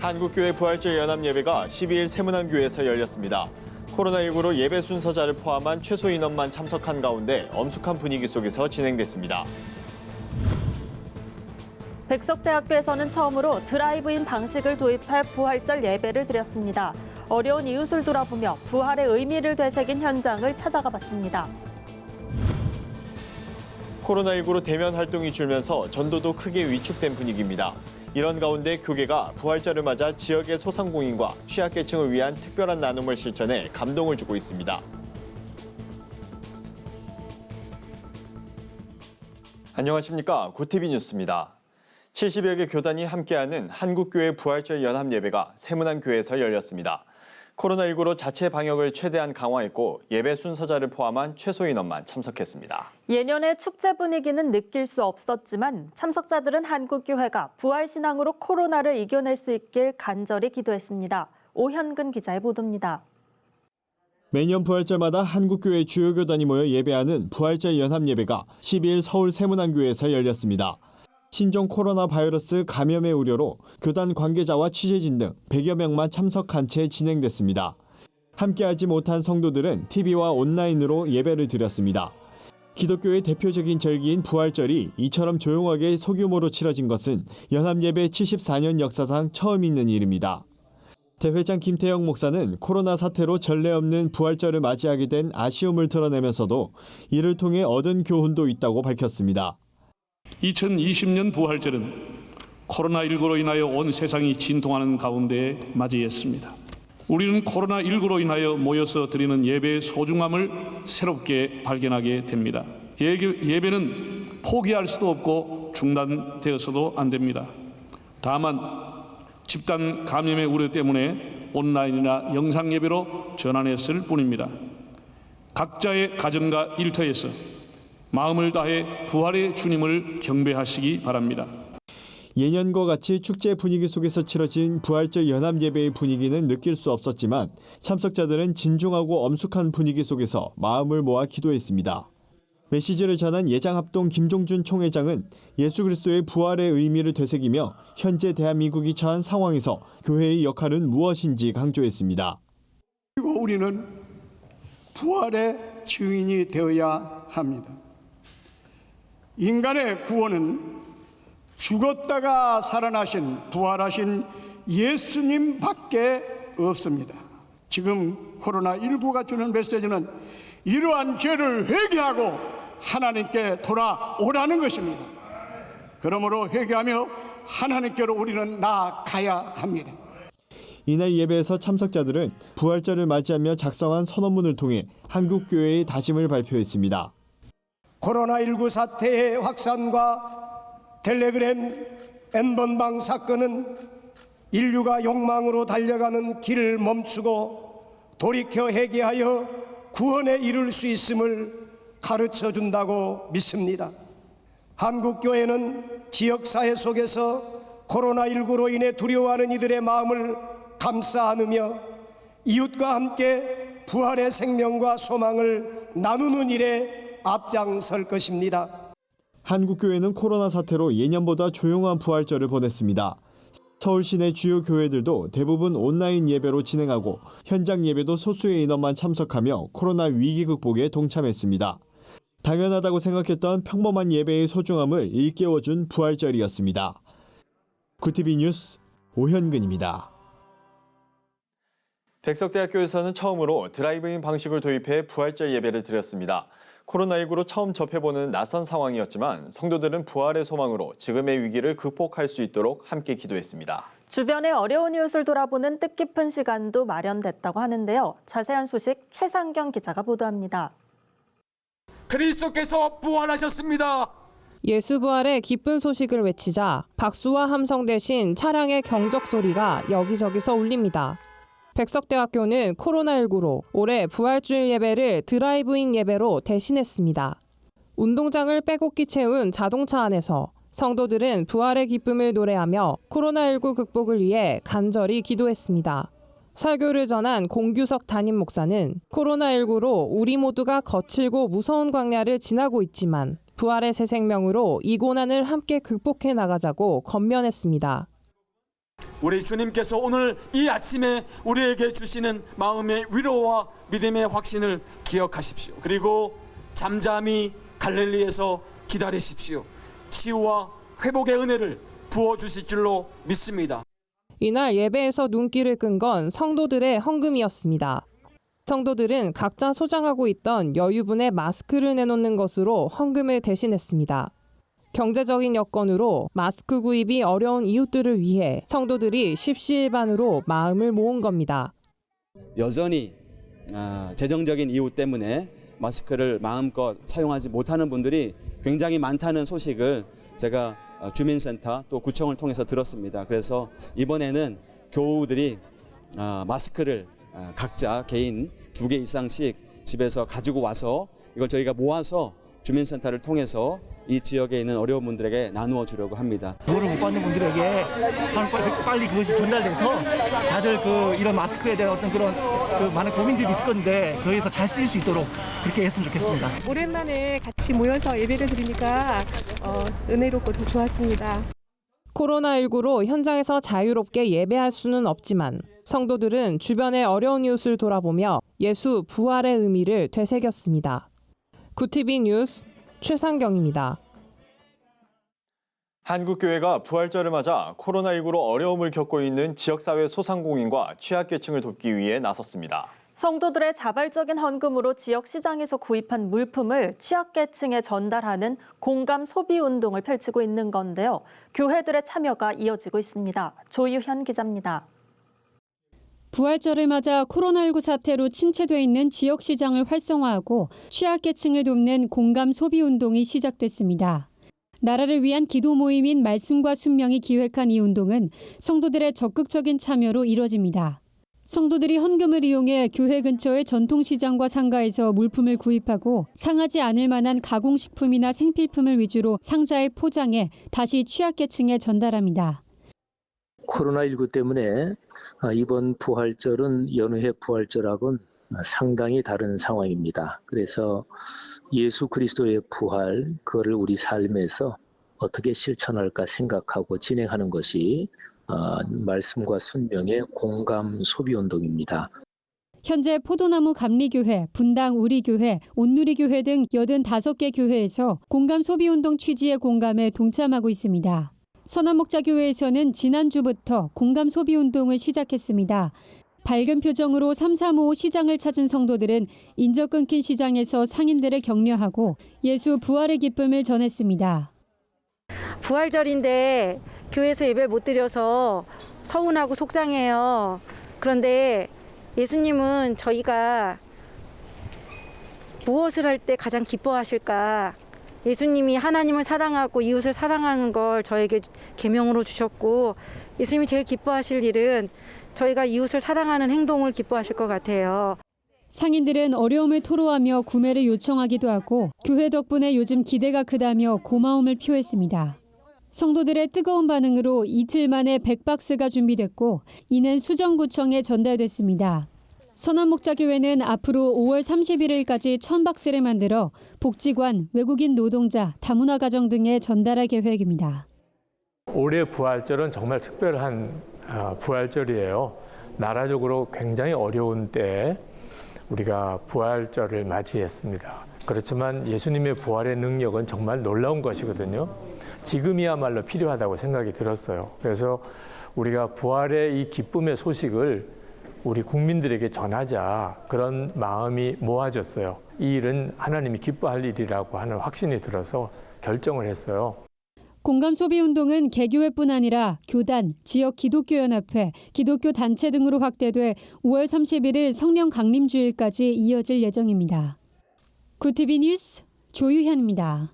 한국교회 부활절 연합예배가 12일 세문안교회에서 열렸습니다. 코로나19로 예배 순서자를 포함한 최소 인원만 참석한 가운데 엄숙한 분위기 속에서 진행됐습니다. 백석대학교에서는 처음으로 드라이브인 방식을 도입해 부활절 예배를 드렸습니다. 어려운 이웃을 돌아보며 부활의 의미를 되새긴 현장을 찾아가 봤습니다. 코로나19로 대면 활동이 줄면서 전도도 크게 위축된 분위기입니다. 이런 가운데 교계가 부활절을 맞아 지역의 소상공인과 취약계층을 위한 특별한 나눔을 실천해 감동을 주고 있습니다. 안녕하십니까. 구티비 뉴스입니다. 70여 개 교단이 함께하는 한국교회 부활절 연합예배가 세문안교회에서 열렸습니다. 코로나19로 자체 방역을 최대한 강화했고 예배 순서자를 포함한 최소 인원만 참석했습니다. 예년의 축제 분위기는 느낄 수 없었지만 참석자들은 한국교회가 부활신앙으로 코로나를 이겨낼 수 있길 간절히 기도했습니다. 오현근 기자의 보도입니다. 매년 부활절마다 한국교회 주요 교단이 모여 예배하는 부활절 연합예배가 12일 서울 세문안교회에서 열렸습니다. 신종 코로나 바이러스 감염의 우려로 교단 관계자와 취재진 등 100여 명만 참석한 채 진행됐습니다. 함께하지 못한 성도들은 TV와 온라인으로 예배를 드렸습니다. 기독교의 대표적인 절기인 부활절이 이처럼 조용하게 소규모로 치러진 것은 연합예배 74년 역사상 처음 있는 일입니다. 대회장 김태영 목사는 코로나 사태로 전례 없는 부활절을 맞이하게 된 아쉬움을 드러내면서도 이를 통해 얻은 교훈도 있다고 밝혔습니다. 2020년 부활절은 코로나19로 인하여 온 세상이 진통하는 가운데 맞이했습니다. 우리는 코로나19로 인하여 모여서 드리는 예배의 소중함을 새롭게 발견하게 됩니다. 예배는 포기할 수도 없고 중단되어서도 안 됩니다. 다만 집단 감염의 우려 때문에 온라인이나 영상 예배로 전환했을 뿐입니다. 각자의 가정과 일터에서 마음을 다해 부활의 주님을 경배하시기 바랍니다. 예년과 같이 축제 분위기 속에서 치러진 부활절 연합예배의 분위기는 느낄 수 없었지만 참석자들은 진중하고 엄숙한 분위기 속에서 마음을 모아 기도했습니다. 메시지를 전한 예장합동 김종준 총회장은 예수 그리스도의 부활의 의미를 되새기며 현재 대한민국이 처한 상황에서 교회의 역할은 무엇인지 강조했습니다. 그리고 우리는 부활의 증인이 되어야 합니다. 인간의 구원은 죽었다가 살아나신 부활하신 예수님밖에 없습니다. 지금 코로나19가 주는 메시지는 이러한 죄를 회개하고 하나님께 돌아오라는 것입니다. 그러므로 회개하며 하나님께로 우리는 나아가야 합니다. 이날 예배에서 참석자들은 부활절을 맞이하며 작성한 선언문을 통해 한국교회의 다짐을 발표했습니다. 코로나19 사태의 확산과 텔레그램 N번방 사건은 인류가 욕망으로 달려가는 길을 멈추고 돌이켜 회개하여 구원에 이룰 수 있음을 가르쳐 준다고 믿습니다. 한국교회는 지역사회 속에서 코로나19로 인해 두려워하는 이들의 마음을 감싸 안으며 이웃과 함께 부활의 생명과 소망을 나누는 일에 앞장설 것입니다. 한국교회는 코로나 사태로 예년보다 조용한 부활절을 보냈습니다. 서울 시내 주요 교회들도 대부분 온라인 예배로 진행하고 현장 예배도 소수의 인원만 참석하며 코로나 위기 극복에 동참했습니다. 당연하다고 생각했던 평범한 예배의 소중함을 일깨워준 부활절이었습니다. 구티비 뉴스 오현근입니다. 백석대학교에서는 처음으로 드라이브인 방식을 도입해 부활절 예배를 드렸습니다. 코로나19로 처음 접해보는 낯선 상황이었지만 성도들은 부활의 소망으로 지금의 위기를 극복할 수 있도록 함께 기도했습니다. 주변의 어려운 이웃을 돌아보는 뜻깊은 시간도 마련됐다고 하는데요. 자세한 소식 최상경 기자가 보도합니다. 그리스도께서 부활하셨습니다. 예수 부활의 기쁜 소식을 외치자 박수와 함성 대신 차량의 경적 소리가 여기저기서 울립니다. 백석대학교는 코로나19로 올해 부활주일 예배를 드라이브인 예배로 대신했습니다. 운동장을 빼곡히 채운 자동차 안에서 성도들은 부활의 기쁨을 노래하며 코로나19 극복을 위해 간절히 기도했습니다. 설교를 전한 공규석 담임 목사는 코로나19로 우리 모두가 거칠고 무서운 광야를 지나고 있지만 부활의 새 생명으로 이 고난을 함께 극복해 나가자고 권면했습니다. 우리 주님께서 오늘 이 아침에 우리에게 주시는 마음의 위로와 믿음의 확신을 기억하십시오. 그리고 잠잠히 갈릴리에서 기다리십시오. 치유와 회복의 은혜를 부어주실 줄로 믿습니다. 이날 예배에서 눈길을 끈 건 성도들의 헌금이었습니다. 성도들은 각자 소장하고 있던 여유분의 마스크를 내놓는 것으로 헌금을 대신했습니다. 경제적인 여건으로 마스크 구입이 어려운 이웃들을 위해 성도들이 십시일반으로 마음을 모은 겁니다. 여전히 재정적인 이유 때문에 마스크를 마음껏 사용하지 못하는 분들이 굉장히 많다는 소식을 제가 주민센터 또 구청을 통해서 들었습니다. 그래서 이번에는 교우들이 마스크를 각자 개인 2개 이상씩 집에서 가지고 와서 이걸 저희가 모아서 주민센터를 통해서 이 지역에 있는 어려운 분들에게 나누어 주려고 합니다. 도움을 못 받는 분들에게 빨리 그것이 전달돼서 다들 이런 마스크에 대한 어떤 그런 많은 고민들이 있을 건데 거기서 잘 쓰일 수 있도록 그렇게 했으면 좋겠습니다. 오랜만에 같이 모여서 예배를 드리니까 은혜롭고 더 좋았습니다. 코로나19로 현장에서 자유롭게 예배할 수는 없지만 성도들은 주변의 어려운 이웃을 돌아보며 예수 부활의 의미를 되새겼습니다. 구티비 뉴스 최상경입니다. 한국교회가 부활절을 맞아 코로나19로 어려움을 겪고 있는 지역사회 소상공인과 취약계층을 돕기 위해 나섰습니다. 성도들의 자발적인 헌금으로 지역 시장에서 구입한 물품을 취약계층에 전달하는 공감 소비 운동을 펼치고 있는 건데요. 교회들의 참여가 이어지고 있습니다. 조유현 기자입니다. 부활절을 맞아 코로나19 사태로 침체돼 있는 지역 시장을 활성화하고 취약계층을 돕는 공감 소비 운동이 시작됐습니다. 나라를 위한 기도 모임인 말씀과 순명이 기획한 이 운동은 성도들의 적극적인 참여로 이뤄집니다. 성도들이 헌금을 이용해 교회 근처의 전통시장과 상가에서 물품을 구입하고 상하지 않을 만한 가공식품이나 생필품을 위주로 상자에 포장해 다시 취약계층에 전달합니다. 코로나19 때문에 이번 부활절은 여느 해 부활절하고는 상당히 다른 상황입니다. 그래서 예수 그리스도의 부활, 그거를 우리 삶에서 어떻게 실천할까 생각하고 진행하는 것이 말씀과 순명의 공감 소비 운동입니다. 현재 포도나무 감리교회, 분당 우리교회, 온누리교회 등 85개 교회에서 공감 소비 운동 취지의 공감에 동참하고 있습니다. 선한목자교회에서는 지난주부터 공감 소비 운동을 시작했습니다. 밝은 표정으로 335 시장을 찾은 성도들은 인적 끊긴 시장에서 상인들을 격려하고 예수 부활의 기쁨을 전했습니다. 부활절인데 교회에서 예배를 못 드려서 서운하고 속상해요. 그런데 예수님은 저희가 무엇을 할 때 가장 기뻐하실까? 예수님이 하나님을 사랑하고 이웃을 사랑하는 걸 저에게 계명으로 주셨고 예수님이 제일 기뻐하실 일은 저희가 이웃을 사랑하는 행동을 기뻐하실 것 같아요. 상인들은 어려움을 토로하며 구매를 요청하기도 하고 교회 덕분에 요즘 기대가 크다며 고마움을 표했습니다. 성도들의 뜨거운 반응으로 이틀 만에 100박스가 준비됐고 이는 수정구청에 전달됐습니다. 선한목자교회는 앞으로 5월 31일까지 1000박스를 만들어 복지관, 외국인 노동자, 다문화 가정 등에 전달할 계획입니다. 올해 부활절은 정말 특별한 부활절이에요. 나라적으로 굉장히 어려운 때에 우리가 부활절을 맞이했습니다. 그렇지만 예수님의 부활의 능력은 정말 놀라운 것이거든요. 지금이야말로 필요하다고 생각이 들었어요. 그래서 우리가 부활의 이 기쁨의 소식을 우리 국민들에게 전하자 그런 마음이 모아졌어요. 이 일은 하나님이 기뻐할 일이라고 하는 확신이 들어서 결정을 했어요. 공감 소비 운동은 개교회뿐 아니라 교단, 지역 기독교연합회, 기독교 단체 등으로 확대돼 5월 31일 성령 강림주일까지 이어질 예정입니다. 구티비 뉴스 조유현입니다.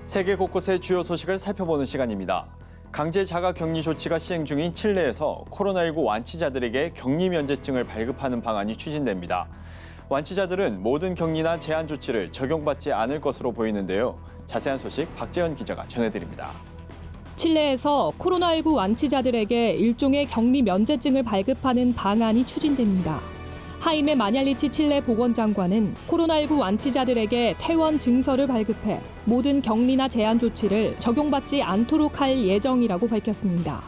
세계 곳곳의 주요 소식을 살펴보는 시간입니다. 강제 자가 격리 조치가 시행 중인 칠레에서 코로나19 완치자들에게 격리 면제증을 발급하는 방안이 추진됩니다. 완치자들은 모든 격리나 제한 조치를 적용받지 않을 것으로 보이는데요. 자세한 소식 박재현 기자가 전해드립니다. 칠레에서 코로나19 완치자들에게 일종의 격리 면제증을 발급하는 방안이 추진됩니다. 하이메 마냐리치 칠레 보건장관은 코로나19 완치자들에게 퇴원 증서를 발급해 모든 격리나 제한 조치를 적용받지 않도록 할 예정이라고 밝혔습니다.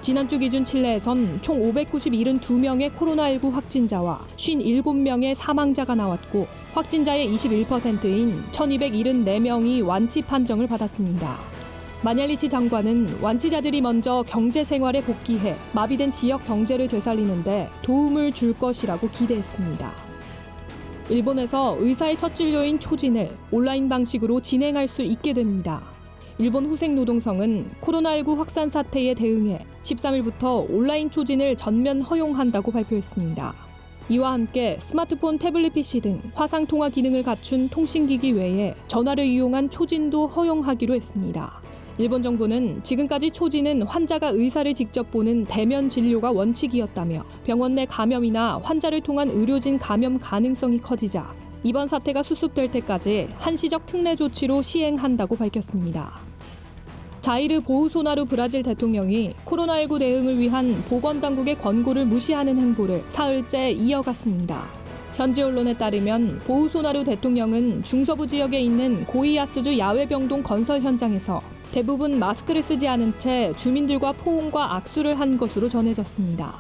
지난주 기준 칠레에선 총 572명의 코로나19 확진자와 57명의 사망자가 나왔고 확진자의 21%인 1274명이 완치 판정을 받았습니다. 마냐리치 장관은 완치자들이 먼저 경제 생활에 복귀해 마비된 지역 경제를 되살리는데 도움을 줄 것이라고 기대했습니다. 일본에서 의사의 첫 진료인 초진을 온라인 방식으로 진행할 수 있게 됩니다. 일본 후생노동성은 코로나19 확산 사태에 대응해 13일부터 온라인 초진을 전면 허용한다고 발표했습니다. 이와 함께 스마트폰, 태블릿 PC 등 화상통화 기능을 갖춘 통신기기 외에 전화를 이용한 초진도 허용하기로 했습니다. 일본 정부는 지금까지 초진은 환자가 의사를 직접 보는 대면 진료가 원칙이었다며 병원 내 감염이나 환자를 통한 의료진 감염 가능성이 커지자 이번 사태가 수습될 때까지 한시적 특례 조치로 시행한다고 밝혔습니다. 자이르 보우소나루 브라질 대통령이 코로나19 대응을 위한 보건당국의 권고를 무시하는 행보를 사흘째 이어갔습니다. 현지 언론에 따르면 보우소나루 대통령은 중서부 지역에 있는 고이아스주 야외병동 건설 현장에서 대부분 마스크를 쓰지 않은 채 주민들과 포옹과 악수를 한 것으로 전해졌습니다.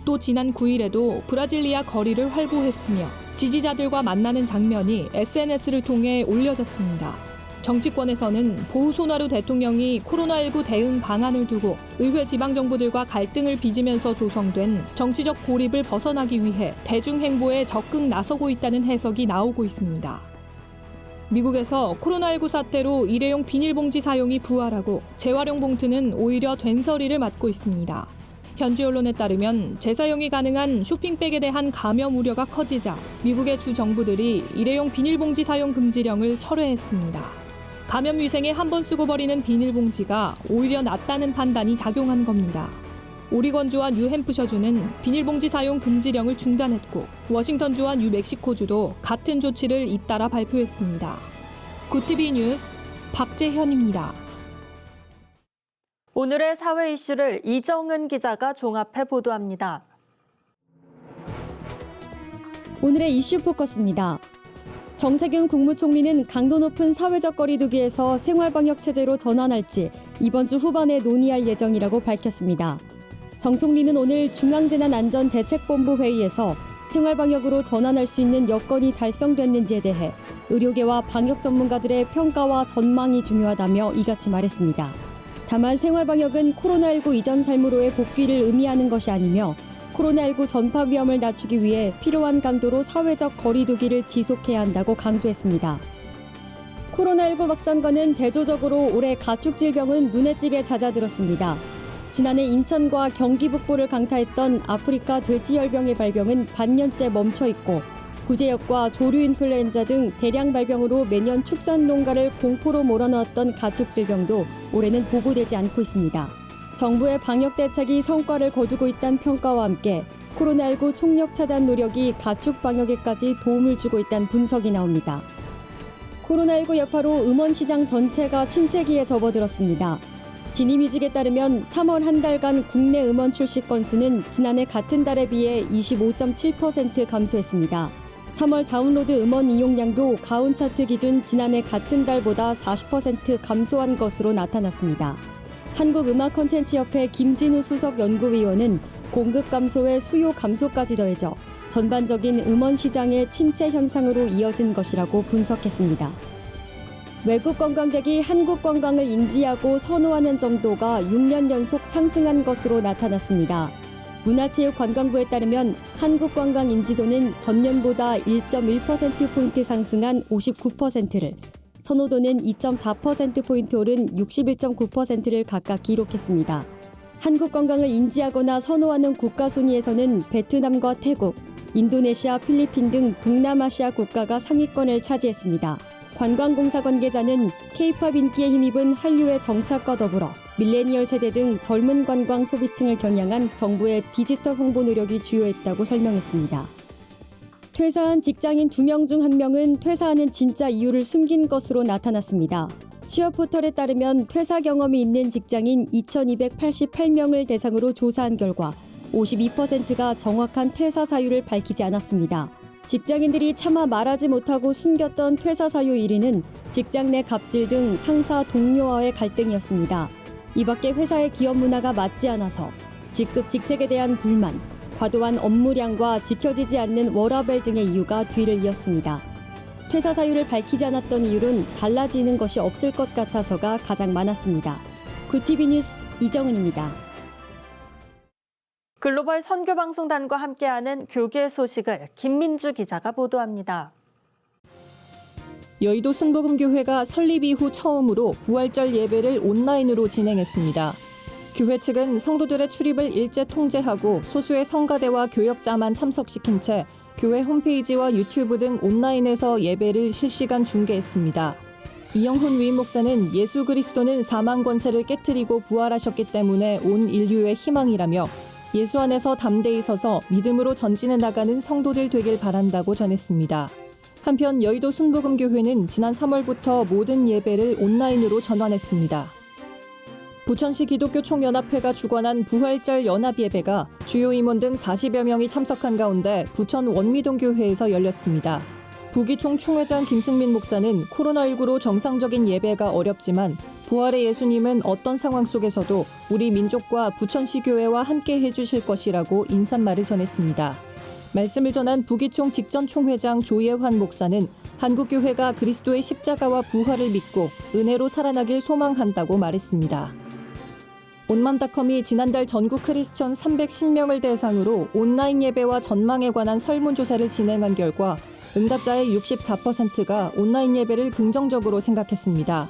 또 지난 9일에도 브라질리아 거리를 활보했으며 지지자들과 만나는 장면이 SNS를 통해 올려졌습니다. 정치권에서는 보우소나루 대통령이 코로나19 대응 방안을 두고 의회 지방정부들과 갈등을 빚으면서 조성된 정치적 고립을 벗어나기 위해 대중행보에 적극 나서고 있다는 해석이 나오고 있습니다. 미국에서 코로나19 사태로 일회용 비닐봉지 사용이 부활하고 재활용 봉투는 오히려 된서리를 맞고 있습니다. 현지 언론에 따르면 재사용이 가능한 쇼핑백에 대한 감염 우려가 커지자 미국의 주 정부들이 일회용 비닐봉지 사용 금지령을 철회했습니다. 감염 위생에 한 번 쓰고 버리는 비닐봉지가 오히려 낫다는 판단이 작용한 겁니다. 오리건주와 뉴햄프셔주는 비닐봉지 사용 금지령을 중단했고 워싱턴주와 뉴멕시코주도 같은 조치를 잇따라 발표했습니다. 구티비 뉴스 박재현입니다. 오늘의 사회 이슈를 이정은 기자가 종합해 보도합니다. 오늘의 이슈 포커스입니다. 정세균 국무총리는 강도 높은 사회적 거리두기에서 생활방역 체제로 전환할지 이번 주 후반에 논의할 예정이라고 밝혔습니다. 정 총리는 오늘 중앙재난안전대책본부 회의에서 생활방역으로 전환할 수 있는 여건이 달성됐는지에 대해 의료계와 방역 전문가들의 평가와 전망이 중요하다며 이같이 말했습니다. 다만 생활방역은 코로나19 이전 삶으로의 복귀를 의미하는 것이 아니며 코로나19 전파 위험을 낮추기 위해 필요한 강도로 사회적 거리두기를 지속해야 한다고 강조했습니다. 코로나19 확산과는 대조적으로 올해 가축질병은 눈에 띄게 잦아들었습니다. 지난해 인천과 경기 북부를 강타했던 아프리카 돼지열병의 발병은 반년째 멈춰 있고 구제역과 조류 인플루엔자 등 대량 발병으로 매년 축산 농가를 공포로 몰아넣었던 가축질병도 올해는 보고되지 않고 있습니다. 정부의 방역 대책이 성과를 거두고 있다는 평가와 함께 코로나19 총력 차단 노력이 가축 방역에까지 도움을 주고 있다는 분석이 나옵니다. 코로나19 여파로 음원시장 전체가 침체기에 접어들었습니다. 지니뮤직에 따르면 3월 한 달간 국내 음원 출시 건수는 지난해 같은 달에 비해 25.7% 감소했습니다. 3월 다운로드 음원 이용량도 가온 차트 기준 지난해 같은 달보다 40% 감소한 것으로 나타났습니다. 한국음악콘텐츠협회 김진우 수석 연구위원은 공급 감소에 수요 감소까지 더해져 전반적인 음원 시장의 침체 현상으로 이어진 것이라고 분석했습니다. 외국 관광객이 한국 관광을 인지하고 선호하는 정도가 6년 연속 상승한 것으로 나타났습니다. 문화체육관광부에 따르면 한국 관광 인지도는 전년보다 1.1%포인트 상승한 59%를, 선호도는 2.4%포인트 오른 61.9%를 각각 기록했습니다. 한국 관광을 인지하거나 선호하는 국가 순위에서는 베트남과 태국, 인도네시아, 필리핀 등 동남아시아 국가가 상위권을 차지했습니다. 관광공사 관계자는 K-팝 인기에 힘입은 한류의 정착과 더불어 밀레니얼 세대 등 젊은 관광 소비층을 겨냥한 정부의 디지털 홍보 노력이 주요했다고 설명했습니다. 퇴사한 직장인 2명 중 1명은 퇴사하는 진짜 이유를 숨긴 것으로 나타났습니다. 취업 포털에 따르면 퇴사 경험이 있는 직장인 2,288명을 대상으로 조사한 결과 52%가 정확한 퇴사 사유를 밝히지 않았습니다. 직장인들이 차마 말하지 못하고 숨겼던 퇴사 사유 1위는 직장 내 갑질 등 상사 동료와의 갈등이었습니다. 이 밖에 회사의 기업 문화가 맞지 않아서 직급 직책에 대한 불만, 과도한 업무량과 지켜지지 않는 워라밸 등의 이유가 뒤를 이었습니다. 퇴사 사유를 밝히지 않았던 이유는 달라지는 것이 없을 것 같아서가 가장 많았습니다. 구티비 뉴스 이정은입니다. 글로벌 선교방송단과 함께하는 교계 소식을 김민주 기자가 보도합니다. 여의도 순복음교회가 설립 이후 처음으로 부활절 예배를 온라인으로 진행했습니다. 교회 측은 성도들의 출입을 일제 통제하고 소수의 성가대와 교역자만 참석시킨 채 교회 홈페이지와 유튜브 등 온라인에서 예배를 실시간 중계했습니다. 이영훈 위임 목사는 예수 그리스도는 사망 권세를 깨트리고 부활하셨기 때문에 온 인류의 희망이라며 예수 안에서 담대히 서서 믿음으로 전진해 나가는 성도들 되길 바란다고 전했습니다. 한편 여의도 순복음교회는 지난 3월부터 모든 예배를 온라인으로 전환했습니다. 부천시 기독교 총연합회가 주관한 부활절 연합예배가 주요 임원 등 40여 명이 참석한 가운데 부천 원미동교회에서 열렸습니다. 부기총 총회장 김승민 목사는 코로나19로 정상적인 예배가 어렵지만 부활의 예수님은 어떤 상황 속에서도 우리 민족과 부천시 교회와 함께 해주실 것이라고 인사말을 전했습니다. 말씀을 전한 부기총 직전 총회장 조예환 목사는 한국교회가 그리스도의 십자가와 부활을 믿고 은혜로 살아나길 소망한다고 말했습니다. 온맘닷컴이 지난달 전국 크리스천 310명을 대상으로 온라인 예배와 전망에 관한 설문조사를 진행한 결과 응답자의 64%가 온라인 예배를 긍정적으로 생각했습니다.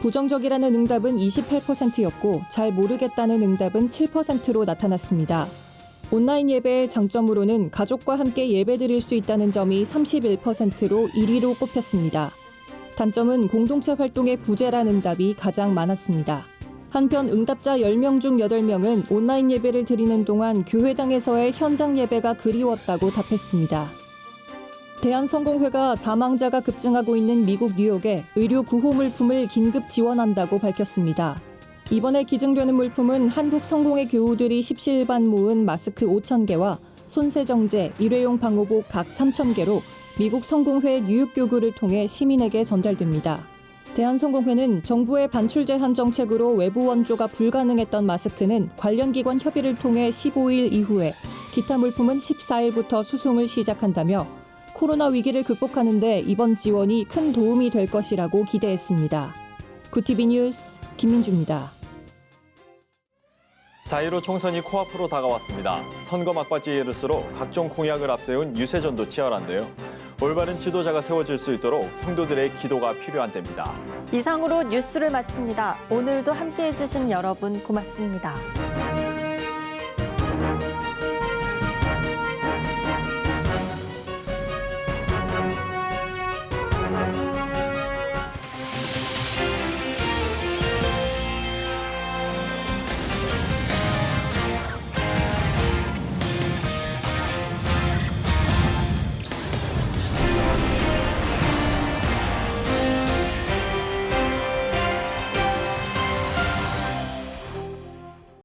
부정적이라는 응답은 28%였고 잘 모르겠다는 응답은 7%로 나타났습니다. 온라인 예배의 장점으로는 가족과 함께 예배드릴 수 있다는 점이 31%로 1위로 꼽혔습니다. 단점은 공동체 활동의 부재라는 응답이 가장 많았습니다. 한편 응답자 10명 중 8명은 온라인 예배를 드리는 동안 교회당에서의 현장 예배가 그리웠다고 답했습니다. 대한성공회가 사망자가 급증하고 있는 미국 뉴욕에 의료 구호 물품을 긴급 지원한다고 밝혔습니다. 이번에 기증되는 물품은 한국성공회 교우들이 십시일반 모은 마스크 5,000개와 손세정제, 일회용 방호복 각 3,000개로 미국 성공회 뉴욕교구를 통해 시민에게 전달됩니다. 대한성공회는 정부의 반출 제한 정책으로 외부 원조가 불가능했던 마스크는 관련 기관 협의를 통해 15일 이후에 기타 물품은 14일부터 수송을 시작한다며 코로나 위기를 극복하는 데 이번 지원이 큰 도움이 될 것이라고 기대했습니다. 구티비 뉴스 김민주입니다. 4.15 총선이 코앞으로 다가왔습니다. 선거 막바지에 이를수록 각종 공약을 앞세운 유세전도 치열한데요. 올바른 지도자가 세워질 수 있도록 성도들의 기도가 필요한 때입니다. 이상으로 뉴스를 마칩니다. 오늘도 함께해 주신 여러분 고맙습니다.